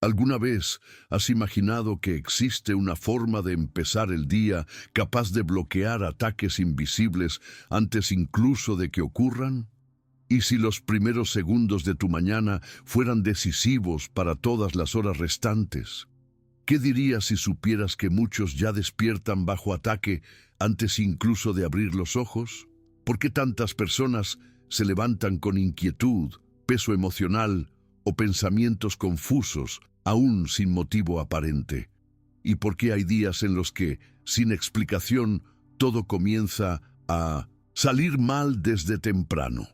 ¿Alguna vez has imaginado que existe una forma de empezar el día capaz de bloquear ataques invisibles antes incluso de que ocurran? ¿Y si los primeros segundos de tu mañana fueran decisivos para todas las horas restantes? ¿Qué dirías si supieras que muchos ya despiertan bajo ataque antes incluso de abrir los ojos? ¿Por qué tantas personas se levantan con inquietud, peso emocional o pensamientos confusos, aún sin motivo aparente? ¿Y por qué hay días en los que, sin explicación, todo comienza a salir mal desde temprano?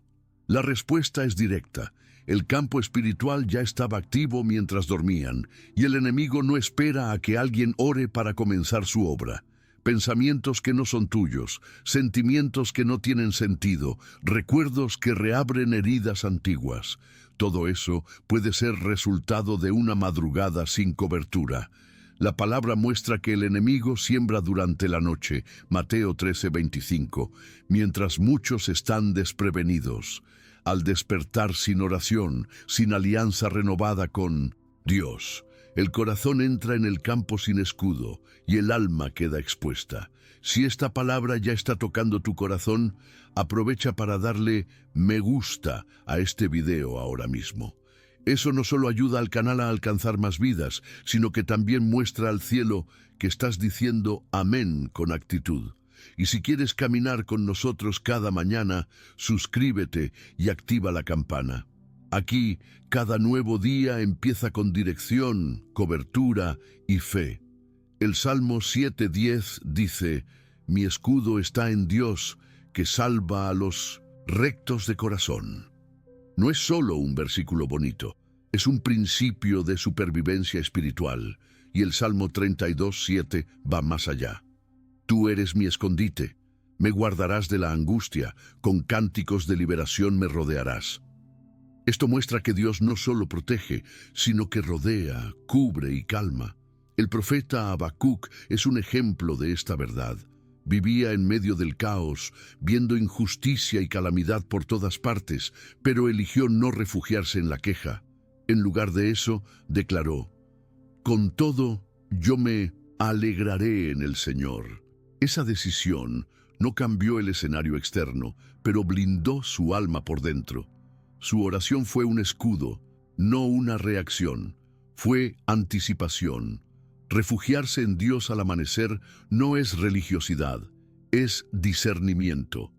La respuesta es directa. El campo espiritual ya estaba activo mientras dormían, y el enemigo no espera a que alguien ore para comenzar su obra. Pensamientos que no son tuyos, sentimientos que no tienen sentido, recuerdos que reabren heridas antiguas. Todo eso puede ser resultado de una madrugada sin cobertura. La palabra muestra que el enemigo siembra durante la noche, Mateo 13:25, mientras muchos están desprevenidos. Al despertar sin oración, sin alianza renovada con Dios, el corazón entra en el campo sin escudo y el alma queda expuesta. Si esta palabra ya está tocando tu corazón, aprovecha para darle me gusta a este video ahora mismo. Eso no solo ayuda al canal a alcanzar más vidas, sino que también muestra al cielo que estás diciendo amén con actitud. Y si quieres caminar con nosotros cada mañana, suscríbete y activa la campana. Aquí, cada nuevo día empieza con dirección, cobertura y fe. El Salmo 7:10 dice, mi escudo está en Dios, que salva a los rectos de corazón. No es solo un versículo bonito, es un principio de supervivencia espiritual, y el Salmo 32:7 va más allá. Tú eres mi escondite, me guardarás de la angustia, con cánticos de liberación me rodearás. Esto muestra que Dios no solo protege, sino que rodea, cubre y calma. El profeta Habacuc es un ejemplo de esta verdad. Vivía en medio del caos, viendo injusticia y calamidad por todas partes, pero eligió no refugiarse en la queja. En lugar de eso, declaró, con todo, yo me alegraré en el Señor. Esa decisión no cambió el escenario externo, pero blindó su alma por dentro. Su oración fue un escudo, no una reacción. Fue anticipación. Refugiarse en Dios al amanecer no es religiosidad, es discernimiento.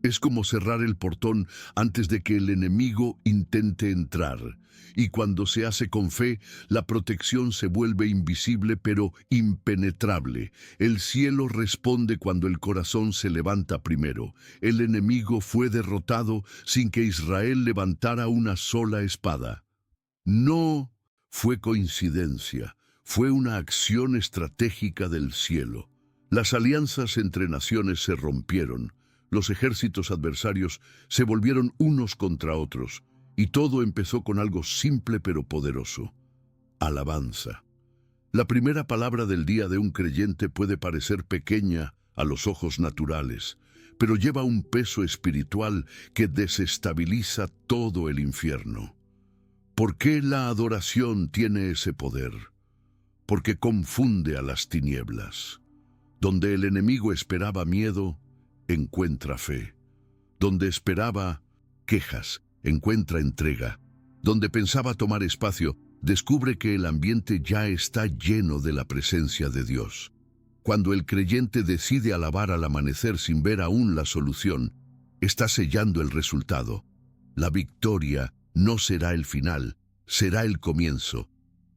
Es como cerrar el portón antes de que el enemigo intente entrar. Y cuando se hace con fe, la protección se vuelve invisible pero impenetrable. El cielo responde cuando el corazón se levanta primero. El enemigo fue derrotado sin que Israel levantara una sola espada. No fue coincidencia, fue una acción estratégica del cielo. Las alianzas entre naciones se rompieron. Los ejércitos adversarios se volvieron unos contra otros, y todo empezó con algo simple pero poderoso: alabanza. La primera palabra del día de un creyente puede parecer pequeña a los ojos naturales, pero lleva un peso espiritual que desestabiliza todo el infierno. ¿Por qué la adoración tiene ese poder? Porque confunde a las tinieblas. Donde el enemigo esperaba miedo, encuentra fe. Donde esperaba quejas, encuentra entrega. Donde pensaba tomar espacio, descubre que el ambiente ya está lleno de la presencia de Dios. Cuando el creyente decide alabar al amanecer sin ver aún la solución, está sellando el resultado. La victoria no será el final, será el comienzo.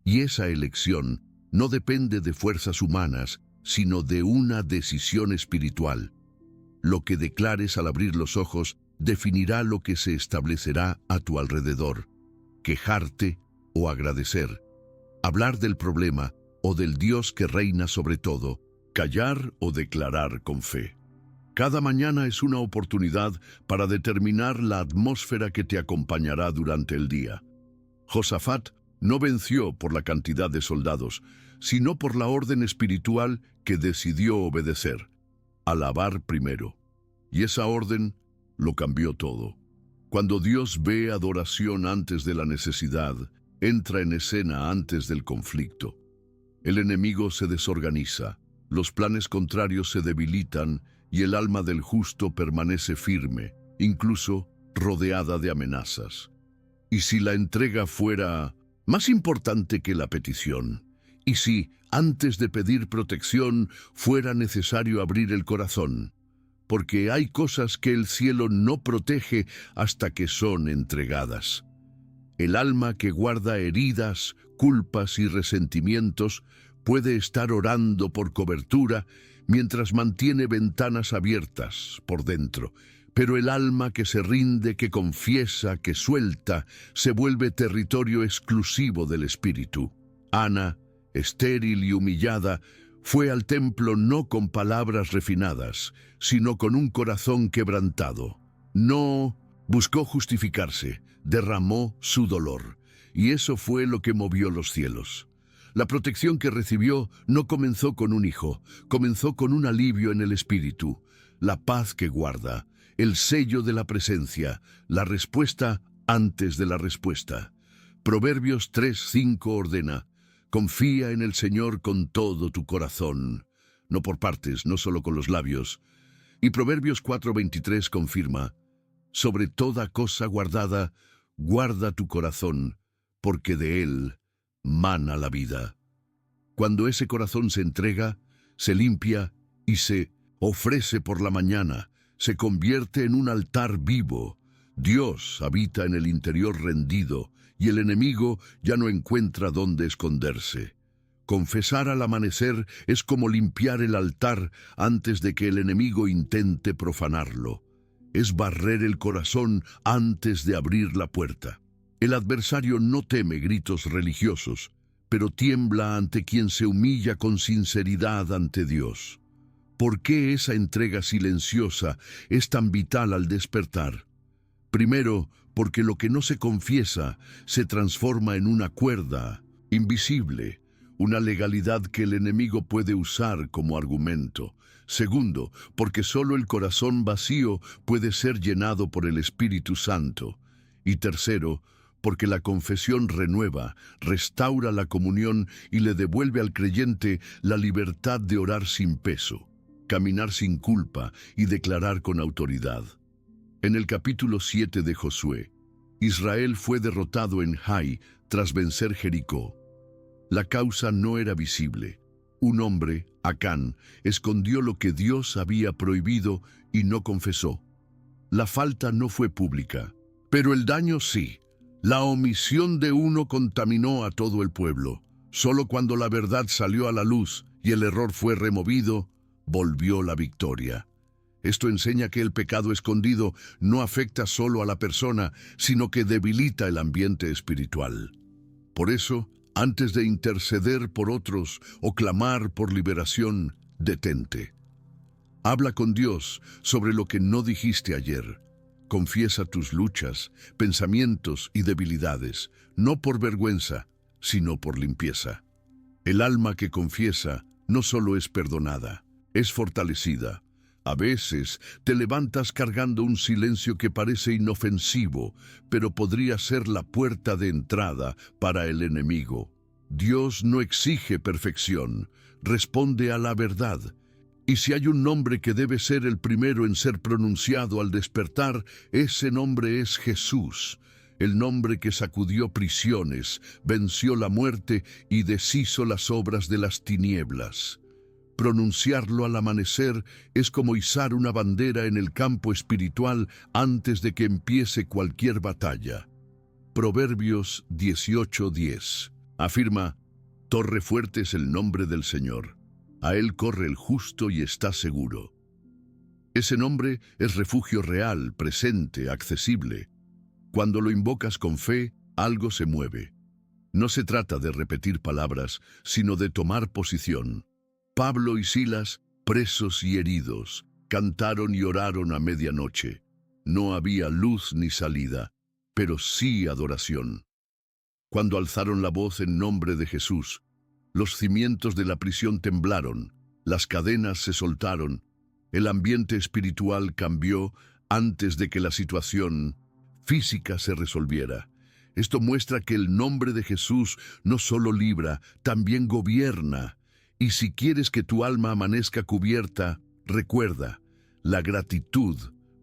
Y esa elección no depende de fuerzas humanas, sino de una decisión espiritual. Lo que declares al abrir los ojos definirá lo que se establecerá a tu alrededor. Quejarte o agradecer. Hablar del problema o del Dios que reina sobre todo. Callar o declarar con fe. Cada mañana es una oportunidad para determinar la atmósfera que te acompañará durante el día. Josafat no venció por la cantidad de soldados, sino por la orden espiritual que decidió obedecer. Alabar primero. Y esa orden lo cambió todo. Cuando Dios ve adoración antes de la necesidad, entra en escena antes del conflicto. El enemigo se desorganiza, los planes contrarios se debilitan y el alma del justo permanece firme, incluso rodeada de amenazas. ¿Y si la entrega fuera más importante que la petición? ¿Y si, antes de pedir protección, fuera necesario abrir el corazón? Porque hay cosas que el cielo no protege hasta que son entregadas. El alma que guarda heridas, culpas y resentimientos puede estar orando por cobertura mientras mantiene ventanas abiertas por dentro, pero el alma que se rinde, que confiesa, que suelta, se vuelve territorio exclusivo del espíritu. Ana, estéril y humillada, fue al templo no con palabras refinadas, sino con un corazón quebrantado. No buscó justificarse, derramó su dolor, y eso fue lo que movió los cielos. La protección que recibió no comenzó con un hijo, comenzó con un alivio en el espíritu, la paz que guarda, el sello de la presencia, la respuesta antes de la respuesta. Proverbios 3:5 ordena: confía en el Señor con todo tu corazón, no por partes, no solo con los labios. Y Proverbios 4:23 confirma: sobre toda cosa guardada, guarda tu corazón, porque de él mana la vida. Cuando ese corazón se entrega, se limpia y se ofrece por la mañana, se convierte en un altar vivo. Dios habita en el interior rendido y el enemigo ya no encuentra dónde esconderse. Confesar al amanecer es como limpiar el altar antes de que el enemigo intente profanarlo. Es barrer el corazón antes de abrir la puerta. El adversario no teme gritos religiosos, pero tiembla ante quien se humilla con sinceridad ante Dios. ¿Por qué esa entrega silenciosa es tan vital al despertar? Primero, porque lo que no se confiesa se transforma en una cuerda invisible, una legalidad que el enemigo puede usar como argumento. Segundo, porque solo el corazón vacío puede ser llenado por el Espíritu Santo. Y tercero, porque la confesión renueva, restaura la comunión y le devuelve al creyente la libertad de orar sin peso, caminar sin culpa y declarar con autoridad. En el capítulo 7 de Josué, Israel fue derrotado en Jai tras vencer Jericó. La causa no era visible. Un hombre, Acán, escondió lo que Dios había prohibido y no confesó. La falta no fue pública, pero el daño sí. La omisión de uno contaminó a todo el pueblo. Solo cuando la verdad salió a la luz y el error fue removido, volvió la victoria. Esto enseña que el pecado escondido no afecta solo a la persona, sino que debilita el ambiente espiritual. Por eso, antes de interceder por otros o clamar por liberación, detente. Habla con Dios sobre lo que no dijiste ayer. Confiesa tus luchas, pensamientos y debilidades, no por vergüenza, sino por limpieza. El alma que confiesa no solo es perdonada, es fortalecida. A veces te levantas cargando un silencio que parece inofensivo, pero podría ser la puerta de entrada para el enemigo. Dios no exige perfección, responde a la verdad. Y si hay un nombre que debe ser el primero en ser pronunciado al despertar, ese nombre es Jesús, el nombre que sacudió prisiones, venció la muerte y deshizo las obras de las tinieblas. Pronunciarlo al amanecer es como izar una bandera en el campo espiritual antes de que empiece cualquier batalla. Proverbios 18:10 afirma: torre fuerte es el nombre del Señor. A él corre el justo y está seguro. Ese nombre es refugio real, presente, accesible. Cuando lo invocas con fe, algo se mueve. No se trata de repetir palabras, sino de tomar posición. Pablo y Silas, presos y heridos, cantaron y oraron a medianoche. No había luz ni salida, pero sí adoración. Cuando alzaron la voz en nombre de Jesús, los cimientos de la prisión temblaron, las cadenas se soltaron, el ambiente espiritual cambió antes de que la situación física se resolviera. Esto muestra que el nombre de Jesús no solo libra, también gobierna. Y si quieres que tu alma amanezca cubierta, recuerda, la gratitud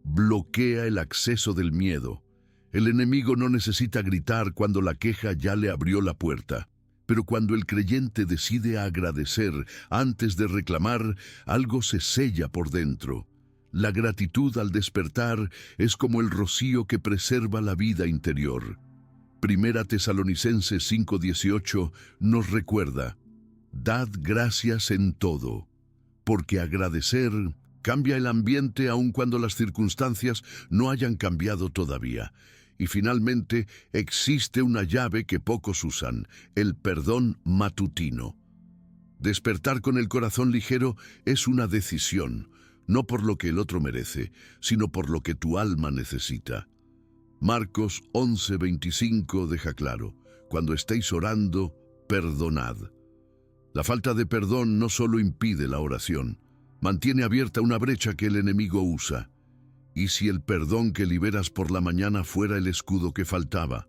bloquea el acceso del miedo. El enemigo no necesita gritar cuando la queja ya le abrió la puerta. Pero cuando el creyente decide agradecer antes de reclamar, algo se sella por dentro. La gratitud al despertar es como el rocío que preserva la vida interior. Primera Tesalonicenses 5:18 nos recuerda: dad gracias en todo, porque agradecer cambia el ambiente aun cuando las circunstancias no hayan cambiado todavía. Y finalmente, existe una llave que pocos usan: el perdón matutino. Despertar con el corazón ligero es una decisión, no por lo que el otro merece, sino por lo que tu alma necesita. Marcos 11:25 deja claro: cuando estéis orando, perdonad. La falta de perdón no solo impide la oración, mantiene abierta una brecha que el enemigo usa. ¿Y si el perdón que liberas por la mañana fuera el escudo que faltaba?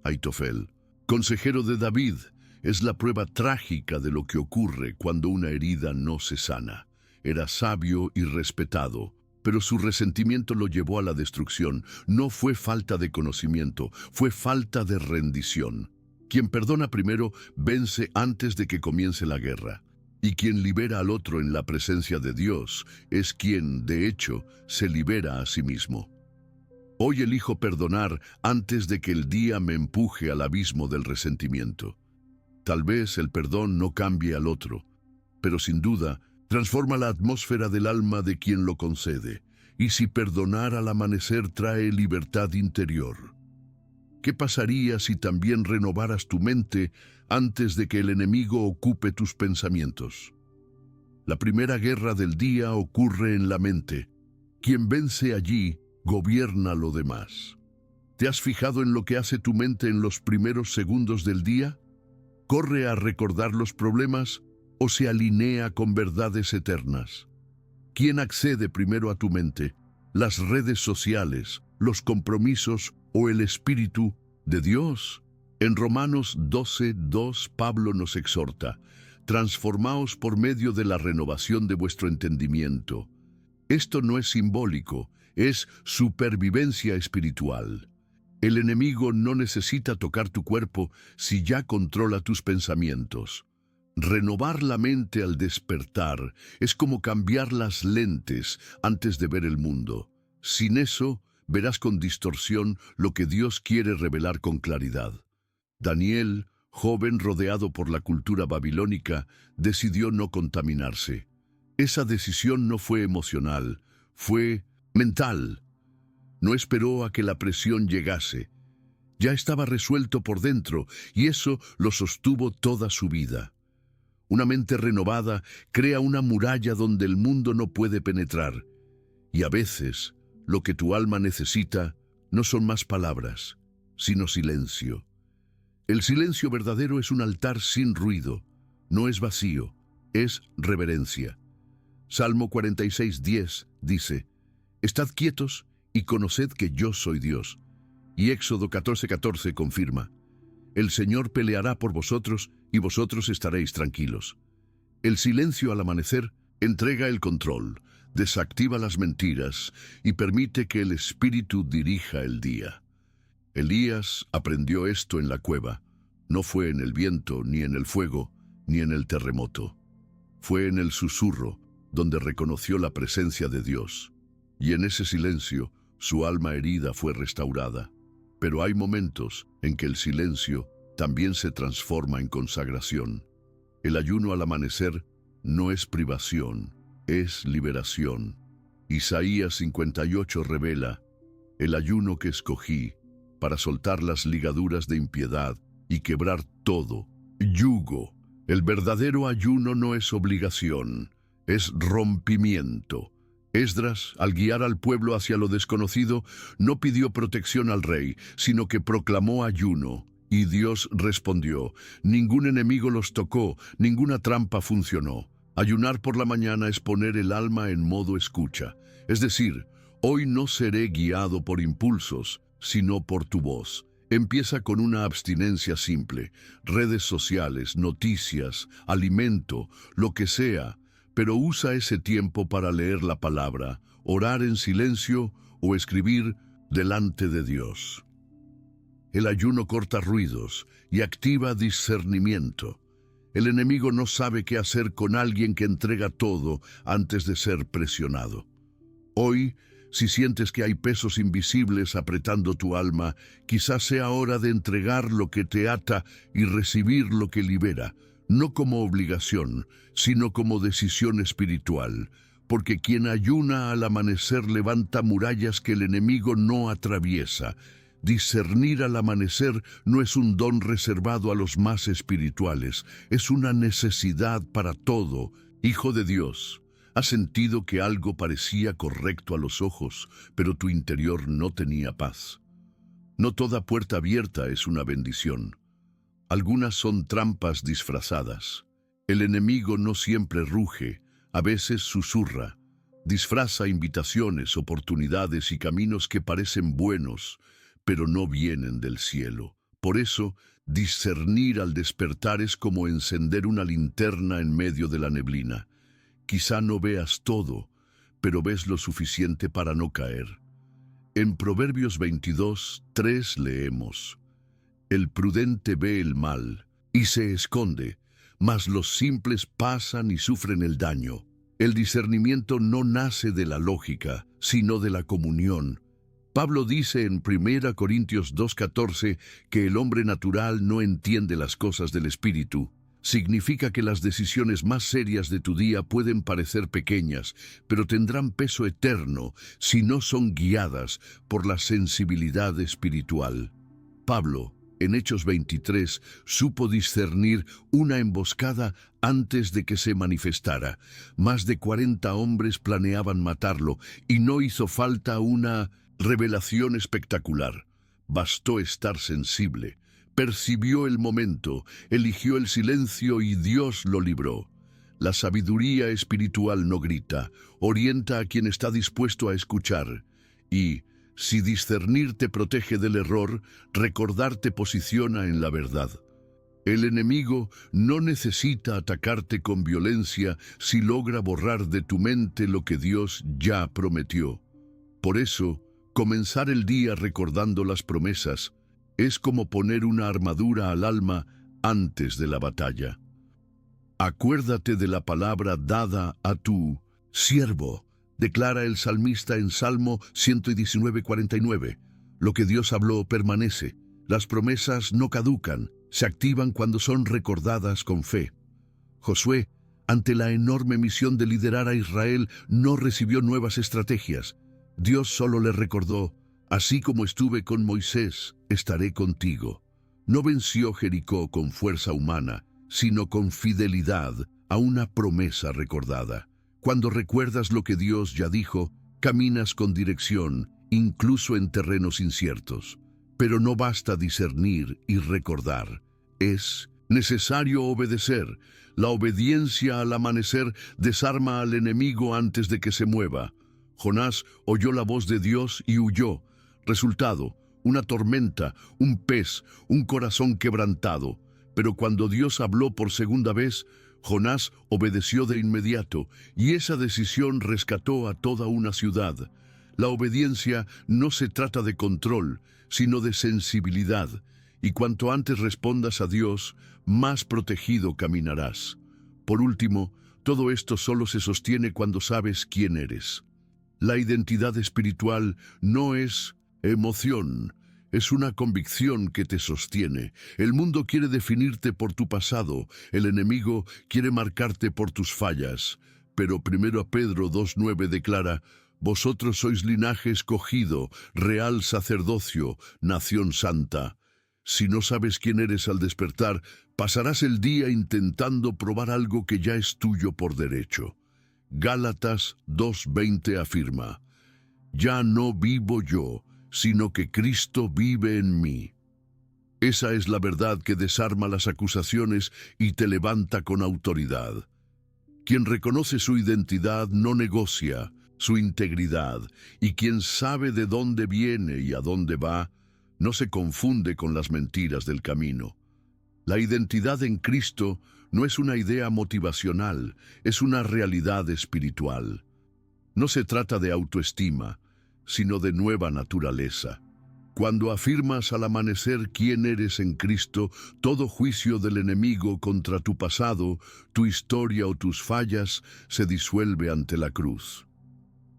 Aitofel, consejero de David, es la prueba trágica de lo que ocurre cuando una herida no se sana. Era sabio y respetado, pero su resentimiento lo llevó a la destrucción. No fue falta de conocimiento, fue falta de rendición. Quien perdona primero vence antes de que comience la guerra. Y quien libera al otro en la presencia de Dios es quien, de hecho, se libera a sí mismo. Hoy elijo perdonar antes de que el día me empuje al abismo del resentimiento. Tal vez el perdón no cambie al otro, pero sin duda transforma la atmósfera del alma de quien lo concede. Y si perdonar al amanecer trae libertad interior, ¿qué pasaría si también renovaras tu mente antes de que el enemigo ocupe tus pensamientos? La primera guerra del día ocurre en la mente. Quien vence allí, gobierna lo demás. ¿Te has fijado en lo que hace tu mente en los primeros segundos del día? ¿Corre a recordar los problemas o se alinea con verdades eternas? ¿Quién accede primero a tu mente? ¿Las redes sociales, los compromisos o el Espíritu de Dios? En Romanos 12:2 Pablo nos exhorta: transformaos por medio de la renovación de vuestro entendimiento. Esto no es simbólico, es supervivencia espiritual. El enemigo no necesita tocar tu cuerpo si ya controla tus pensamientos. Renovar la mente al despertar es como cambiar las lentes antes de ver el mundo. Sin eso, verás con distorsión lo que Dios quiere revelar con claridad. Daniel, joven rodeado por la cultura babilónica, decidió no contaminarse. Esa decisión no fue emocional, fue mental. No esperó a que la presión llegase. Ya estaba resuelto por dentro y eso lo sostuvo toda su vida. Una mente renovada crea una muralla donde el mundo no puede penetrar. Y a veces, lo que tu alma necesita no son más palabras, sino silencio. El silencio verdadero es un altar sin ruido, no es vacío, es reverencia. Salmo 46:10 dice: estad quietos y conoced que yo soy Dios. Y Éxodo 14:14 confirma: el Señor peleará por vosotros y vosotros estaréis tranquilos. El silencio al amanecer entrega el control, desactiva las mentiras y permite que el Espíritu dirija el día. Elías aprendió esto en la cueva. No fue en el viento, ni en el fuego, ni en el terremoto. Fue en el susurro, donde reconoció la presencia de Dios. Y en ese silencio, su alma herida fue restaurada. Pero hay momentos en que el silencio también se transforma en consagración. El ayuno al amanecer no es privación, es liberación. Isaías 58 revela: el ayuno que escogí para soltar las ligaduras de impiedad y quebrar todo yugo. El verdadero ayuno no es obligación, es rompimiento. Esdras, al guiar al pueblo hacia lo desconocido, no pidió protección al rey, sino que proclamó ayuno. Y Dios respondió: ningún enemigo los tocó, ninguna trampa funcionó. Ayunar por la mañana es poner el alma en modo escucha. Es decir, hoy no seré guiado por impulsos, sino por tu voz. Empieza con una abstinencia simple, redes sociales, noticias, alimento, lo que sea, pero usa ese tiempo para leer la palabra, orar en silencio o escribir delante de Dios. El ayuno corta ruidos y activa discernimiento. El enemigo no sabe qué hacer con alguien que entrega todo antes de ser presionado. Hoy, si sientes que hay pesos invisibles apretando tu alma, quizás sea hora de entregar lo que te ata y recibir lo que libera, no como obligación, sino como decisión espiritual, porque quien ayuna al amanecer levanta murallas que el enemigo no atraviesa. Discernir al amanecer no es un don reservado a los más espirituales, es una necesidad para todo hijo de Dios. ¿Has sentido que algo parecía correcto a los ojos, pero tu interior no tenía paz? No toda puerta abierta es una bendición. Algunas son trampas disfrazadas. El enemigo no siempre ruge, a veces susurra. Disfraza invitaciones, oportunidades y caminos que parecen buenos, pero no vienen del cielo. Por eso, discernir al despertar es como encender una linterna en medio de la neblina. Quizá no veas todo, pero ves lo suficiente para no caer. En Proverbios 22:3 leemos: El prudente ve el mal y se esconde, mas los simples pasan y sufren el daño. El discernimiento no nace de la lógica, sino de la comunión. Pablo dice en 1 Corintios 2:14 que el hombre natural no entiende las cosas del Espíritu. Significa que las decisiones más serias de tu día pueden parecer pequeñas, pero tendrán peso eterno si no son guiadas por la sensibilidad espiritual. Pablo, en Hechos 23, supo discernir una emboscada antes de que se manifestara. Más de 40 hombres planeaban matarlo y no hizo falta una revelación espectacular. Bastó estar sensible. Percibió el momento, eligió el silencio y Dios lo libró. La sabiduría espiritual no grita, orienta a quien está dispuesto a escuchar. Y, si discernir te protege del error, recordar te posiciona en la verdad. El enemigo no necesita atacarte con violencia si logra borrar de tu mente lo que Dios ya prometió. Por eso, comenzar el día recordando las promesas es como poner una armadura al alma antes de la batalla. Acuérdate de la palabra dada a tu siervo, declara el salmista en Salmo 119:49. Lo que Dios habló permanece. Las promesas no caducan, se activan cuando son recordadas con fe. Josué, ante la enorme misión de liderar a Israel, no recibió nuevas estrategias. Dios solo le recordó: así como estuve con Moisés, estaré contigo. No venció Jericó con fuerza humana, sino con fidelidad a una promesa recordada. Cuando recuerdas lo que Dios ya dijo, caminas con dirección, incluso en terrenos inciertos. Pero no basta discernir y recordar. Es necesario obedecer. La obediencia al amanecer desarma al enemigo antes de que se mueva. Jonás oyó la voz de Dios y huyó. Resultado: una tormenta, un pez, un corazón quebrantado. Pero cuando Dios habló por segunda vez, Jonás obedeció de inmediato, y esa decisión rescató a toda una ciudad. La obediencia no se trata de control, sino de sensibilidad, y cuanto antes respondas a Dios, más protegido caminarás. Por último, todo esto solo se sostiene cuando sabes quién eres. La identidad espiritual no es emoción, es una convicción que te sostiene. El mundo quiere definirte por tu pasado, el enemigo quiere marcarte por tus fallas. Pero 1 Pedro 2:9 declara: vosotros sois linaje escogido, real sacerdocio, nación santa. Si no sabes quién eres al despertar, pasarás el día intentando probar algo que ya es tuyo por derecho. Gálatas 2:20 afirma: ya no vivo yo, sino que Cristo vive en mí. Esa es la verdad que desarma las acusaciones y te levanta con autoridad. Quien reconoce su identidad no negocia su integridad, y quien sabe de dónde viene y a dónde va, no se confunde con las mentiras del camino. La identidad en Cristo no es una idea motivacional, es una realidad espiritual. No se trata de autoestima, sino de nueva naturaleza. Cuando afirmas al amanecer quién eres en Cristo, todo juicio del enemigo contra tu pasado, tu historia o tus fallas se disuelve ante la cruz.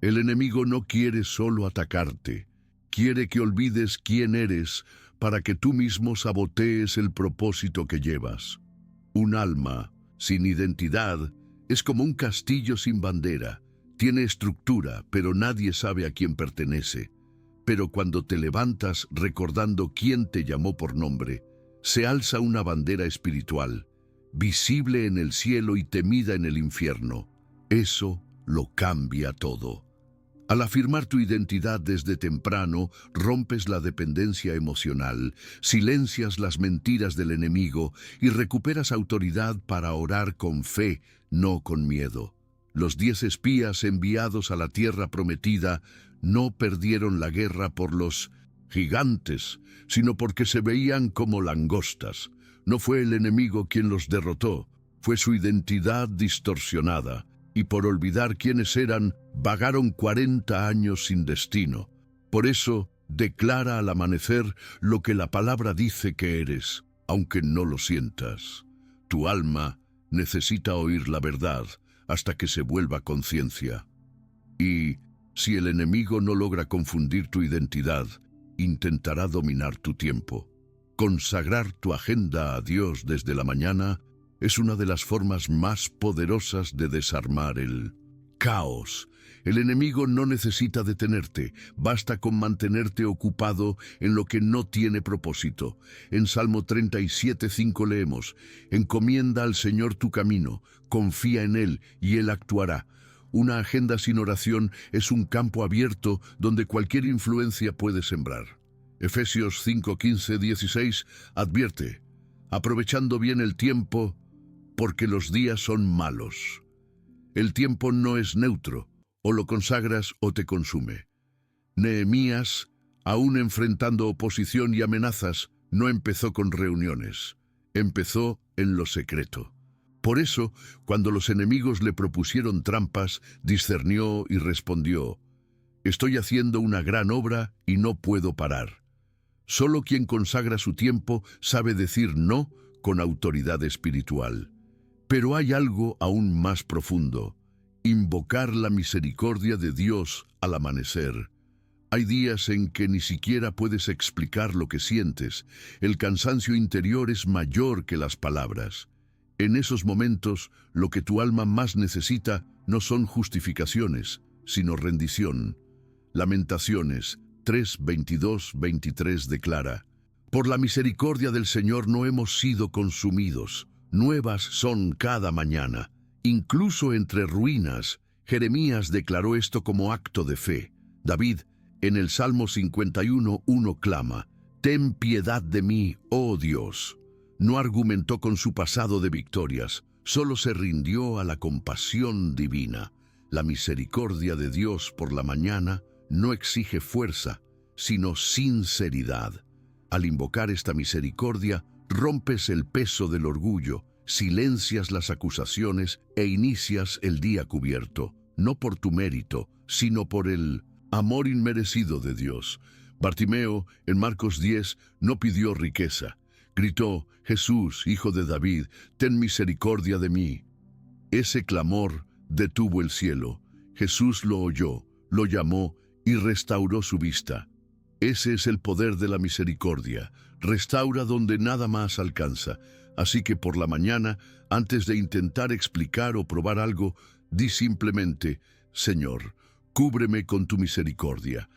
El enemigo no quiere solo atacarte, quiere que olvides quién eres para que tú mismo sabotees el propósito que llevas. Un alma sin identidad es como un castillo sin bandera. Tiene estructura, pero nadie sabe a quién pertenece. Pero cuando te levantas recordando quién te llamó por nombre, se alza una bandera espiritual, visible en el cielo y temida en el infierno. Eso lo cambia todo. Al afirmar tu identidad desde temprano, rompes la dependencia emocional, silencias las mentiras del enemigo y recuperas autoridad para orar con fe, no con miedo. Los 10 espías enviados a la tierra prometida no perdieron la guerra por los gigantes, sino porque se veían como langostas. No fue el enemigo quien los derrotó, fue su identidad distorsionada, y por olvidar quiénes eran, vagaron 40 años sin destino. Por eso, declara al amanecer lo que la palabra dice que eres, aunque no lo sientas. Tu alma necesita oír la verdad hasta que se vuelva conciencia. Y si el enemigo no logra confundir tu identidad, intentará dominar tu tiempo. Consagrar tu agenda a Dios desde la mañana es una de las formas más poderosas de desarmar el caos. El enemigo no necesita detenerte, basta con mantenerte ocupado en lo que no tiene propósito. En Salmo 37:5 leemos: encomienda al Señor tu camino, confía en Él y Él actuará. Una agenda sin oración es un campo abierto donde cualquier influencia puede sembrar. Efesios 5:15-16 advierte: aprovechando bien el tiempo, porque los días son malos. El tiempo no es neutro, o lo consagras o te consume. Nehemías, aún enfrentando oposición y amenazas, no empezó con reuniones, empezó en lo secreto. Por eso, cuando los enemigos le propusieron trampas, discernió y respondió: estoy haciendo una gran obra y no puedo parar. Solo quien consagra su tiempo sabe decir no con autoridad espiritual. Pero hay algo aún más profundo: invocar la misericordia de Dios al amanecer. Hay días en que ni siquiera puedes explicar lo que sientes. El cansancio interior es mayor que las palabras. En esos momentos, lo que tu alma más necesita no son justificaciones, sino rendición. Lamentaciones 3:22-23 declara: por la misericordia del Señor no hemos sido consumidos. Nuevas son cada mañana. Incluso entre ruinas, Jeremías declaró esto como acto de fe. David, en el Salmo 51:1 clama: ten piedad de mí, oh Dios. No argumentó con su pasado de victorias, solo se rindió a la compasión divina. La misericordia de Dios por la mañana no exige fuerza, sino sinceridad. Al invocar esta misericordia, rompes el peso del orgullo, silencias las acusaciones e inicias el día cubierto, no por tu mérito, sino por el amor inmerecido de Dios. Bartimeo, en Marcos 10, no pidió riqueza. Gritó: Jesús, hijo de David, ten misericordia de mí. Ese clamor detuvo el cielo. Jesús lo oyó, lo llamó y restauró su vista. Ese es el poder de la misericordia. Restaura donde nada más alcanza. Así que por la mañana, antes de intentar explicar o probar algo, di simplemente: Señor, cúbreme con tu misericordia.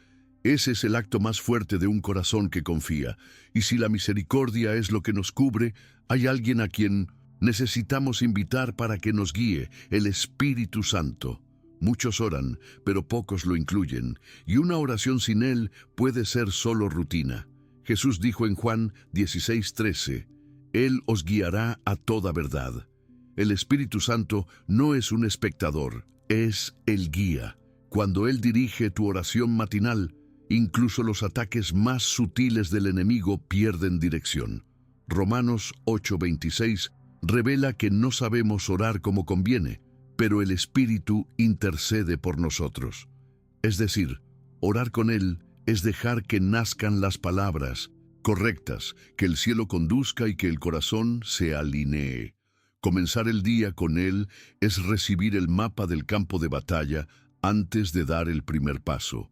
Ese es el acto más fuerte de un corazón que confía. Y si la misericordia es lo que nos cubre, hay alguien a quien necesitamos invitar para que nos guíe: el Espíritu Santo. Muchos oran, pero pocos lo incluyen, y una oración sin Él puede ser solo rutina. Jesús dijo en Juan 16:13, Él os guiará a toda verdad. El Espíritu Santo no es un espectador, es el guía. Cuando Él dirige tu oración matinal, Incluso los ataques más sutiles del enemigo pierden dirección. Romanos 8:26 revela que no sabemos orar como conviene, pero el Espíritu intercede por nosotros. Es decir, orar con Él es dejar que nazcan las palabras correctas, que el cielo conduzca y que el corazón se alinee. Comenzar el día con Él es recibir el mapa del campo de batalla antes de dar el primer paso.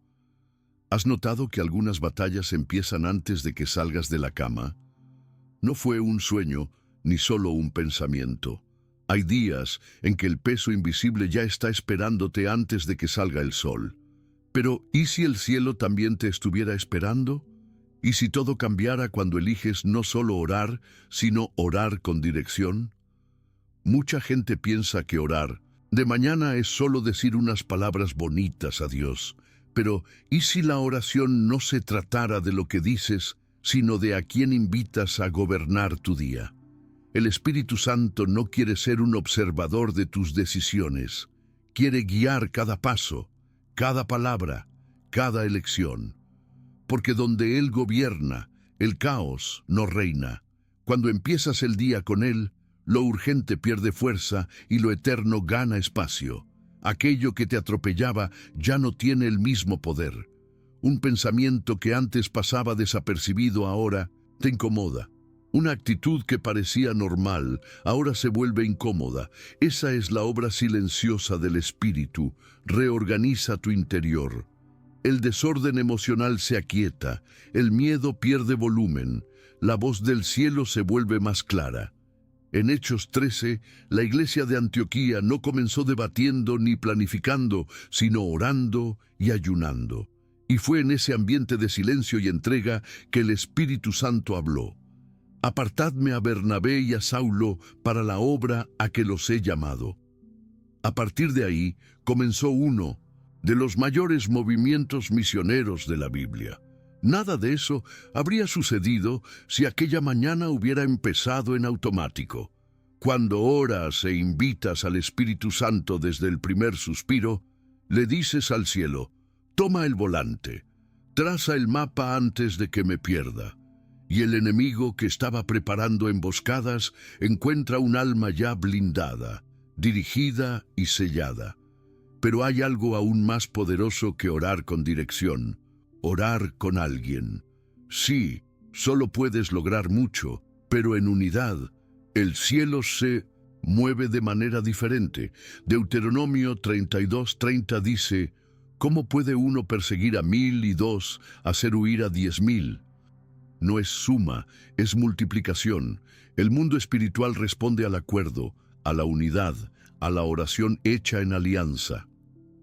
¿Has notado que algunas batallas empiezan antes de que salgas de la cama? No fue un sueño, ni solo un pensamiento. Hay días en que el peso invisible ya está esperándote antes de que salga el sol. Pero, ¿y si el cielo también te estuviera esperando? ¿Y si todo cambiara cuando eliges no solo orar, sino orar con dirección? Mucha gente piensa que orar de mañana es solo decir unas palabras bonitas a Dios. Pero, ¿y si la oración no se tratara de lo que dices, sino de a quién invitas a gobernar tu día? El Espíritu Santo no quiere ser un observador de tus decisiones. Quiere guiar cada paso, cada palabra, cada elección. Porque donde Él gobierna, el caos no reina. Cuando empiezas el día con Él, lo urgente pierde fuerza y lo eterno gana espacio. Aquello que te atropellaba ya no tiene el mismo poder. Un pensamiento que antes pasaba desapercibido ahora te incomoda. Una actitud que parecía normal ahora se vuelve incómoda. Esa es la obra silenciosa del Espíritu. Reorganiza tu interior. El desorden emocional se aquieta, el miedo pierde volumen, la voz del cielo se vuelve más clara. En Hechos 13, la iglesia de Antioquía no comenzó debatiendo ni planificando, sino orando y ayunando. Y fue en ese ambiente de silencio y entrega que el Espíritu Santo habló. Apartadme a Bernabé y a Saulo para la obra a que los he llamado. A partir de ahí comenzó uno de los mayores movimientos misioneros de la Biblia. Nada de eso habría sucedido si aquella mañana hubiera empezado en automático. Cuando oras e invitas al Espíritu Santo desde el primer suspiro, le dices al cielo: toma el volante, traza el mapa antes de que me pierda. Y el enemigo que estaba preparando emboscadas encuentra un alma ya blindada, dirigida y sellada. Pero hay algo aún más poderoso que orar con dirección: orar con alguien. Sí, solo puedes lograr mucho, pero en unidad. El cielo se mueve de manera diferente. Deuteronomio 32:30 dice: ¿cómo puede uno perseguir a 1000 y 2 hacer huir a 10,000? No es suma, es multiplicación. El mundo espiritual responde al acuerdo, a la unidad, a la oración hecha en alianza.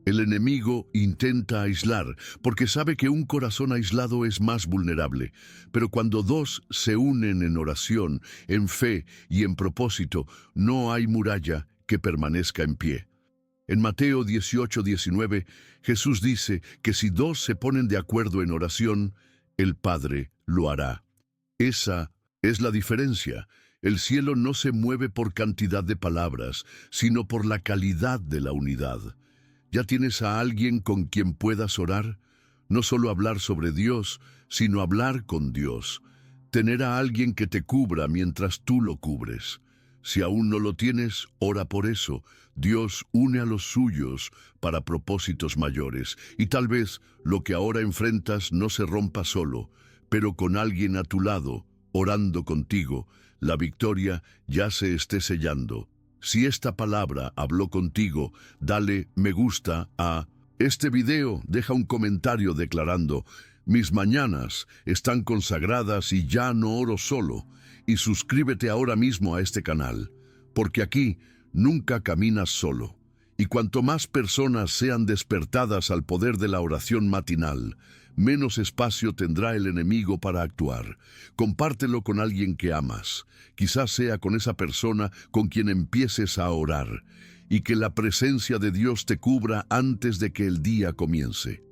El enemigo intenta aislar, porque sabe que un corazón aislado es más vulnerable. Pero cuando dos se unen en oración, en fe y en propósito, no hay muralla que permanezca en pie. En Mateo 18:19, Jesús dice que si dos se ponen de acuerdo en oración, el Padre lo hará. Esa es la diferencia. El cielo no se mueve por cantidad de palabras, sino por la calidad de la unidad. ¿Ya tienes a alguien con quien puedas orar? No solo hablar sobre Dios, sino hablar con Dios. Tener a alguien que te cubra mientras tú lo cubres. Si aún no lo tienes, ora por eso. Dios une a los suyos para propósitos mayores. Y tal vez lo que ahora enfrentas no se rompa solo, pero con alguien a tu lado, orando contigo, la victoria ya se esté sellando. Si esta palabra habló contigo, dale me gusta a este video, deja un comentario declarando: mis mañanas están consagradas y ya no oro solo. Y suscríbete ahora mismo a este canal, porque aquí nunca caminas solo. Y cuanto más personas sean despertadas al poder de la oración matinal, menos espacio tendrá el enemigo para actuar. Compártelo con alguien que amas. Quizás sea con esa persona con quien empieces a orar, y que la presencia de Dios te cubra antes de que el día comience.